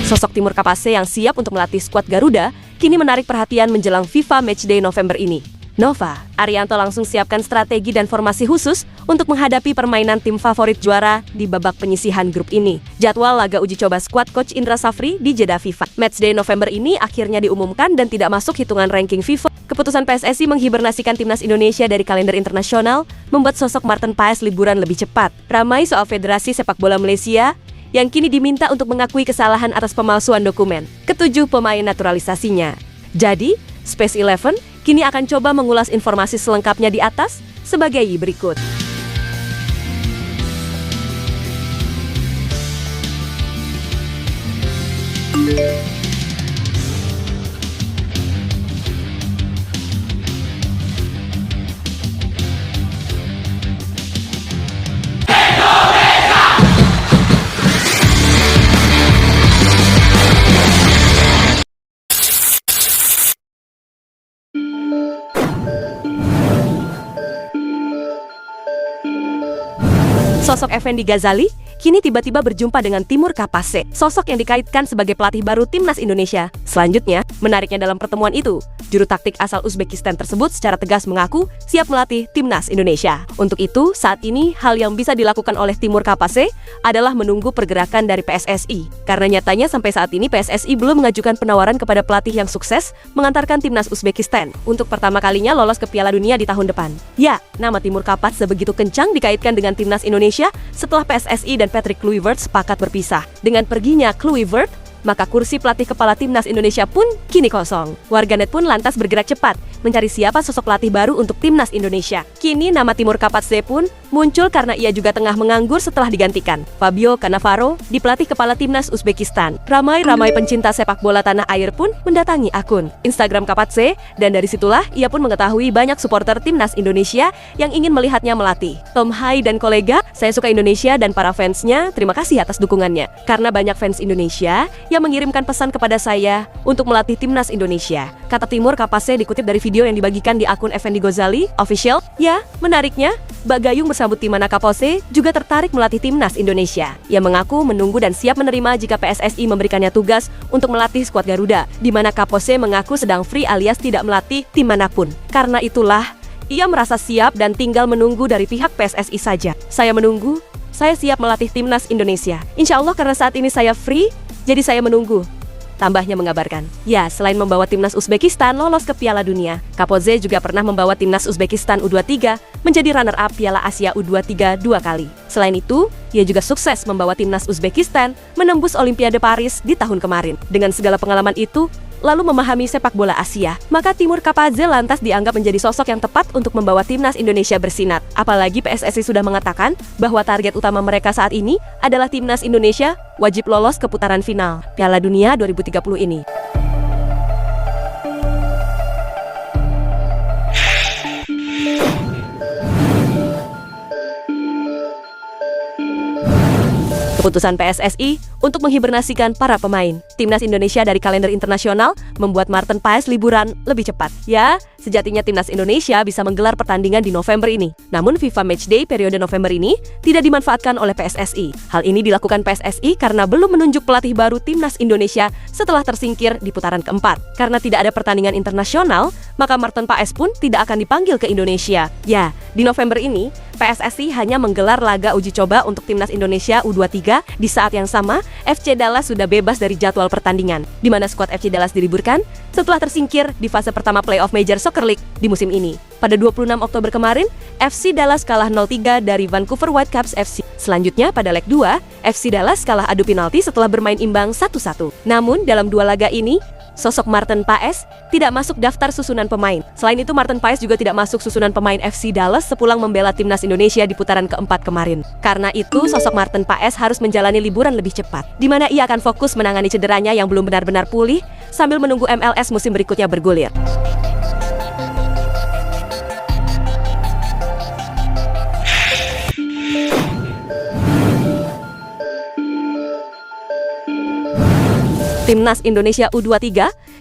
Sosok Timur Kapase yang siap untuk melatih skuad Garuda kini menarik perhatian menjelang FIFA Matchday November ini. Nova, Arianto langsung siapkan strategi dan formasi khusus untuk menghadapi permainan tim favorit juara di babak penyisihan grup ini. Jadwal laga uji coba skuad Coach Indra Safri di Jeddah FIFA Matchday November ini akhirnya diumumkan dan tidak masuk hitungan ranking FIFA. Keputusan PSSI menghibernasikan timnas Indonesia dari kalender internasional membuat sosok Marten Paes liburan lebih cepat. Ramai soal Federasi Sepak Bola Malaysia yang kini diminta untuk mengakui kesalahan atas pemalsuan dokumen ketujuh pemain naturalisasinya. Jadi, Space 11 kini akan coba mengulas informasi selengkapnya di atas sebagai berikut. Sosok Effendi Ghazali kini tiba-tiba berjumpa dengan Timur Kapase, sosok yang dikaitkan sebagai pelatih baru timnas Indonesia. Selanjutnya, menariknya dalam pertemuan itu, juru taktik asal Uzbekistan tersebut secara tegas mengaku siap melatih timnas Indonesia. Untuk itu, saat ini hal yang bisa dilakukan oleh Timur Kapase adalah menunggu pergerakan dari PSSI. Karena nyatanya sampai saat ini PSSI belum mengajukan penawaran kepada pelatih yang sukses mengantarkan timnas Uzbekistan untuk pertama kalinya lolos ke Piala Dunia di tahun depan. Ya, nama Timur Kapase begitu kencang dikaitkan dengan timnas Indonesia setelah PSSI dan Patrick Kluivert sepakat berpisah. Dengan perginya Kluivert, maka kursi pelatih kepala timnas Indonesia pun kini kosong. Warganet pun lantas bergerak cepat mencari siapa sosok pelatih baru untuk timnas Indonesia. Kini nama Timur Kapase pun muncul karena ia juga tengah menganggur setelah digantikan Fabio Cannavaro di pelatih kepala timnas Uzbekistan. Ramai-ramai pencinta sepak bola tanah air pun mendatangi akun Instagram Kapase dan dari situlah ia pun mengetahui banyak supporter timnas Indonesia yang ingin melihatnya melatih. Tom Hai dan kolega, saya suka Indonesia dan para fansnya, terima kasih atas dukungannya. Karena banyak fans Indonesia yang mengirimkan pesan kepada saya untuk melatih timnas Indonesia, kata Timur Kapase dikutip dari video yang dibagikan di akun Effendi Ghazali Official. Ya, menariknya, Bagayung bersambut Timana Kapase juga tertarik melatih timnas Indonesia. Ia mengaku menunggu dan siap menerima jika PSSI memberikannya tugas untuk melatih skuad Garuda, di mana Kapase mengaku sedang free alias tidak melatih tim manapun. Karena itulah, ia merasa siap dan tinggal menunggu dari pihak PSSI saja. Saya menunggu, saya siap melatih timnas Indonesia. Insya Allah karena saat ini saya free, jadi saya menunggu. Tambahnya mengabarkan, ya selain membawa timnas Uzbekistan lolos ke Piala Dunia, Kapase juga pernah membawa timnas Uzbekistan U23 menjadi runner-up Piala Asia U23 2 kali. Selain itu, ia juga sukses membawa timnas Uzbekistan menembus Olimpiade Paris di tahun kemarin. Dengan segala pengalaman itu, lalu memahami sepak bola Asia, maka Timur Kapase lantas dianggap menjadi sosok yang tepat untuk membawa timnas Indonesia bersinar. Apalagi PSSI sudah mengatakan bahwa target utama mereka saat ini adalah timnas Indonesia wajib lolos ke putaran final Piala Dunia 2030 ini. Keputusan PSSI untuk menghibernasikan para pemain timnas Indonesia dari kalender internasional membuat Marten Paes liburan lebih cepat. Ya, sejatinya timnas Indonesia bisa menggelar pertandingan di November ini. Namun FIFA Matchday periode November ini tidak dimanfaatkan oleh PSSI. Hal ini dilakukan PSSI karena belum menunjuk pelatih baru timnas Indonesia setelah tersingkir di putaran keempat. Karena tidak ada pertandingan internasional, maka Marten Paes pun tidak akan dipanggil ke Indonesia. Ya, di November ini PSSI hanya menggelar laga uji coba untuk timnas Indonesia U23. Di saat yang sama, FC Dallas sudah bebas dari jadwal pertandingan, di mana skuad FC Dallas diliburkan setelah tersingkir di fase pertama playoff Major Soccer League di musim ini. Pada 26 Oktober kemarin, FC Dallas kalah 0-3 dari Vancouver Whitecaps FC. Selanjutnya, pada leg 2, FC Dallas kalah adu penalti setelah bermain imbang 1-1. Namun, dalam dua laga ini, sosok Marten Paes tidak masuk daftar susunan pemain. Selain itu, Marten Paes juga tidak masuk susunan pemain FC Dallas sepulang membela timnas Indonesia di putaran keempat kemarin. Karena itu, sosok Marten Paes harus menjalani liburan lebih cepat, di mana ia akan fokus menangani cederanya yang belum benar-benar pulih sambil menunggu MLS musim berikutnya bergulir. Timnas Indonesia U23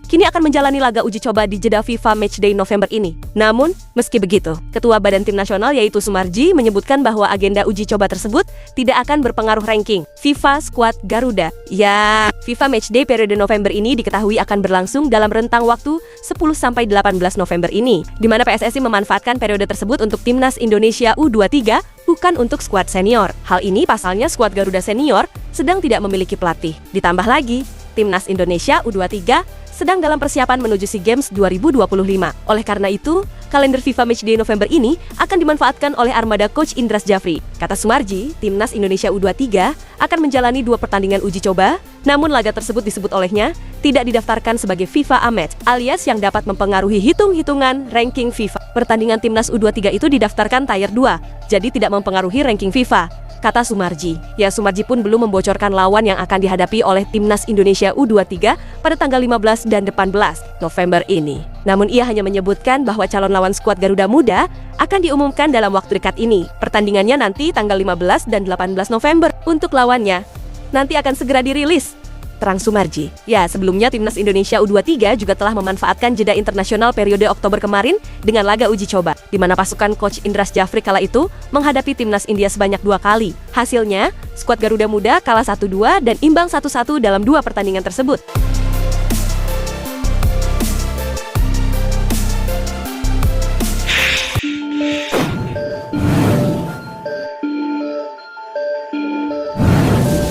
kini akan menjalani laga uji coba di jeda FIFA Matchday November ini. Namun, meski begitu, Ketua Badan Tim Nasional yaitu Sumarji menyebutkan bahwa agenda uji coba tersebut tidak akan berpengaruh ranking FIFA Skuad Garuda. Ya, FIFA Matchday periode November ini diketahui akan berlangsung dalam rentang waktu 10-18 November ini, di mana PSSI memanfaatkan periode tersebut untuk Timnas Indonesia U23 bukan untuk skuad senior. Hal ini pasalnya skuad Garuda senior sedang tidak memiliki pelatih. Ditambah lagi, Timnas Indonesia U23 sedang dalam persiapan menuju SEA Games 2025. Oleh karena itu, kalender FIFA Matchday November ini akan dimanfaatkan oleh armada Coach Indras Jafri. Kata Sumarji, Timnas Indonesia U23 akan menjalani 2 pertandingan uji coba, namun laga tersebut disebut olehnya tidak didaftarkan sebagai FIFA A-Match, alias yang dapat mempengaruhi hitung-hitungan ranking FIFA. Pertandingan Timnas U23 itu didaftarkan Tier 2, jadi tidak mempengaruhi ranking FIFA, kata Sumarji. Ya, Sumarji pun belum membocorkan lawan yang akan dihadapi oleh Timnas Indonesia U23 pada tanggal 15 dan 18 November ini. Namun ia hanya menyebutkan bahwa calon lawan skuad Garuda Muda akan diumumkan dalam waktu dekat ini. Pertandingannya nanti tanggal 15 dan 18 November. Untuk lawannya nanti akan segera dirilis, terang Sumarji. Ya, sebelumnya Timnas Indonesia U23 juga telah memanfaatkan jeda internasional periode Oktober kemarin dengan laga uji coba, di mana pasukan Coach Indras Jafri kala itu menghadapi Timnas India sebanyak 2 kali. Hasilnya, skuad Garuda Muda kalah 1-2 dan imbang 1-1 dalam 2 pertandingan tersebut.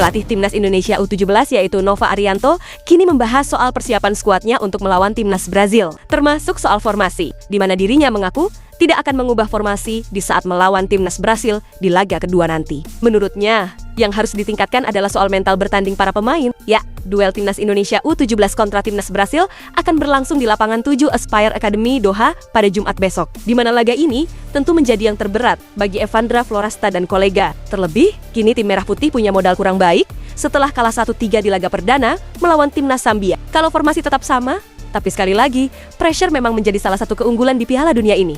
Pelatih Timnas Indonesia U17 yaitu Nova Arianto kini membahas soal persiapan skuadnya untuk melawan Timnas Brazil, termasuk soal formasi, di mana dirinya mengaku tidak akan mengubah formasi di saat melawan Timnas Brazil di laga kedua nanti. Menurutnya, yang harus ditingkatkan adalah soal mental bertanding para pemain. Ya, duel Timnas Indonesia U17 kontra Timnas Brazil akan berlangsung di lapangan 7 Aspire Academy Doha pada Jumat besok, di mana laga ini tentu menjadi yang terberat bagi Evandra Florasta dan kolega. Terlebih, kini tim Merah Putih punya modal kurang baik setelah kalah 1-3 di laga perdana melawan Timnas Zambia. Kalau formasi tetap sama, tapi sekali lagi, pressure memang menjadi salah satu keunggulan di Piala Dunia ini,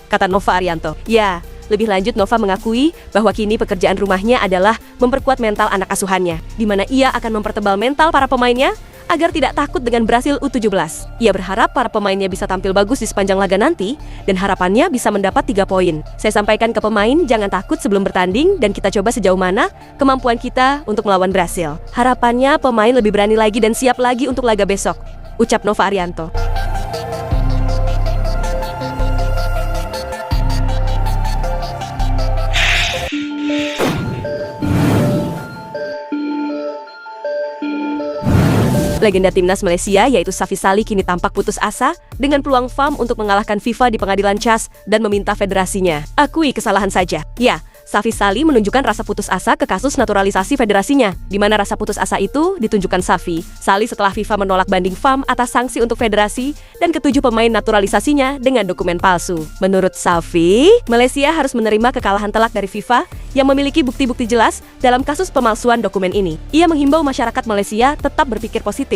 kata Nova Arianto. Ya, lebih lanjut Nova mengakui bahwa kini pekerjaan rumahnya adalah memperkuat mental anak asuhannya, di mana ia akan mempertebal mental para pemainnya agar tidak takut dengan Brasil U17. Ia berharap para pemainnya bisa tampil bagus di sepanjang laga nanti, dan harapannya bisa mendapat 3 poin. Saya sampaikan ke pemain, jangan takut sebelum bertanding, dan kita coba sejauh mana kemampuan kita untuk melawan Brasil. Harapannya pemain lebih berani lagi dan siap lagi untuk laga besok, ucap Nova Arianto. Legenda Timnas Malaysia yaitu Safi Salih kini tampak putus asa dengan peluang FAM untuk mengalahkan FIFA di pengadilan CAS dan meminta federasinya akui kesalahan saja. Ya, Safi Salih menunjukkan rasa putus asa ke kasus naturalisasi federasinya, di mana rasa putus asa itu ditunjukkan Safi Salih setelah FIFA menolak banding FAM atas sanksi untuk federasi dan ke-7 pemain naturalisasinya dengan dokumen palsu. Menurut Safi, Malaysia harus menerima kekalahan telak dari FIFA yang memiliki bukti-bukti jelas dalam kasus pemalsuan dokumen ini. Ia menghimbau masyarakat Malaysia tetap berpikir positif.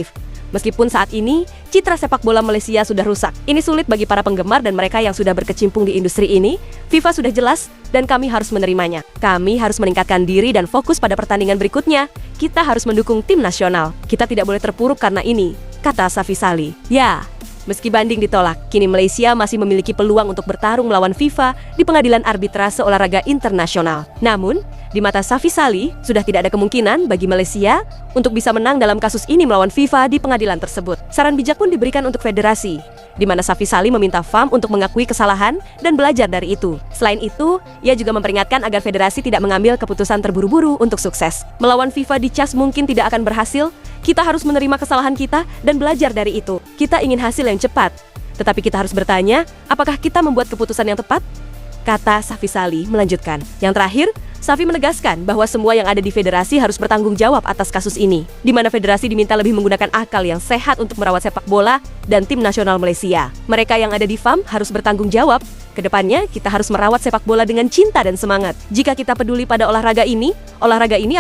Meskipun saat ini, citra sepak bola Malaysia sudah rusak. Ini sulit bagi para penggemar dan mereka yang sudah berkecimpung di industri ini. FIFA sudah jelas dan kami harus menerimanya. Kami harus meningkatkan diri dan fokus pada pertandingan berikutnya. Kita harus mendukung tim nasional. Kita tidak boleh terpuruk karena ini, kata Safi Salih. Ya, meski banding ditolak, kini Malaysia masih memiliki peluang untuk bertarung melawan FIFA di pengadilan arbitrase olahraga internasional. Namun, di mata Safi Salih, sudah tidak ada kemungkinan bagi Malaysia untuk bisa menang dalam kasus ini melawan FIFA di pengadilan tersebut. Saran bijak pun diberikan untuk federasi, di mana Safi Salih meminta FAM untuk mengakui kesalahan dan belajar dari itu. Selain itu, ia juga memperingatkan agar federasi tidak mengambil keputusan terburu-buru untuk sukses. Melawan FIFA di CAS mungkin tidak akan berhasil. Kita harus menerima kesalahan kita dan belajar dari itu. Kita ingin hasil yang cepat, tetapi kita harus bertanya, apakah kita membuat keputusan yang tepat? Kata Safi Salih melanjutkan. Yang terakhir, Safi menegaskan bahwa semua yang ada di federasi harus bertanggung jawab atas kasus ini, di mana federasi diminta lebih menggunakan akal yang sehat untuk merawat sepak bola dan tim nasional Malaysia. Mereka yang ada di FAM harus bertanggung jawab Kedepannya, kita harus merawat sepak bola dengan cinta dan semangat. Jika kita peduli pada olahraga ini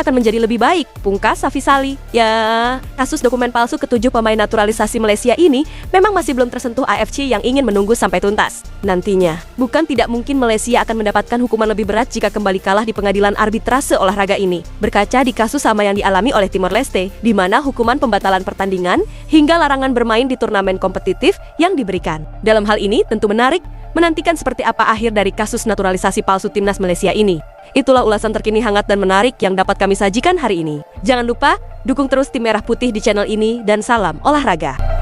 akan menjadi lebih baik. Pungkas Safisali. Ya, kasus dokumen palsu ketujuh pemain naturalisasi Malaysia ini memang masih belum tersentuh AFC yang ingin menunggu sampai tuntas. Nantinya, bukan tidak mungkin Malaysia akan mendapatkan hukuman lebih berat jika kembali kalah di pengadilan arbitrase olahraga ini. Berkaca di kasus sama yang dialami oleh Timor Leste, di mana hukuman pembatalan pertandingan hingga larangan bermain di turnamen kompetitif yang diberikan. Dalam hal ini, tentu menarik menantikan seperti apa akhir dari kasus naturalisasi palsu timnas Malaysia ini. Itulah ulasan terkini hangat dan menarik yang dapat kami sajikan hari ini. Jangan lupa, dukung terus tim Merah Putih di channel ini dan salam olahraga.